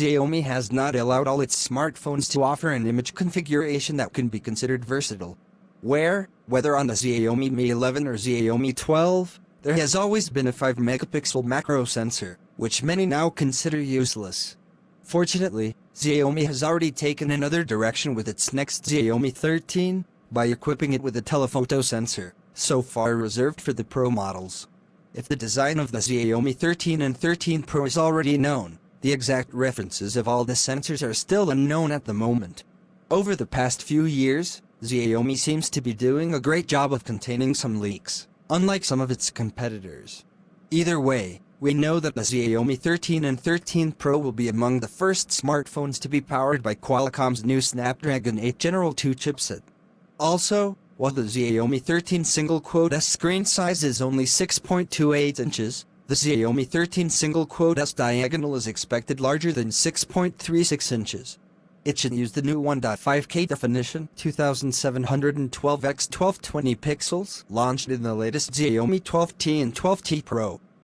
Xiaomi has not allowed all its smartphones to offer an image configuration that can be considered versatile. Whether on the Xiaomi Mi 11 or Xiaomi 12, there has always been a 5-megapixel macro sensor, which many now consider useless. Fortunately, Xiaomi has already taken another direction with its next Xiaomi 13, by equipping it with a telephoto sensor, so far reserved for the Pro models. If the design of the Xiaomi 13 and 13 Pro is already known, the exact references of all the sensors are still unknown at the moment. Over the past few years, Xiaomi seems to be doing a great job of containing some leaks, unlike some of its competitors. Either way, we know that the Xiaomi 13 and 13 Pro will be among the first smartphones to be powered by Qualcomm's new Snapdragon 8 Gen 2 chipset. Also, while the Xiaomi 13 S screen size is only 6.28 inches, the Xiaomi 13 S diagonal is expected larger than 6.36 inches. It should use the new 1.5K definition, 2712 x 1220 pixels, launched in the latest Xiaomi 12T and 12T Pro.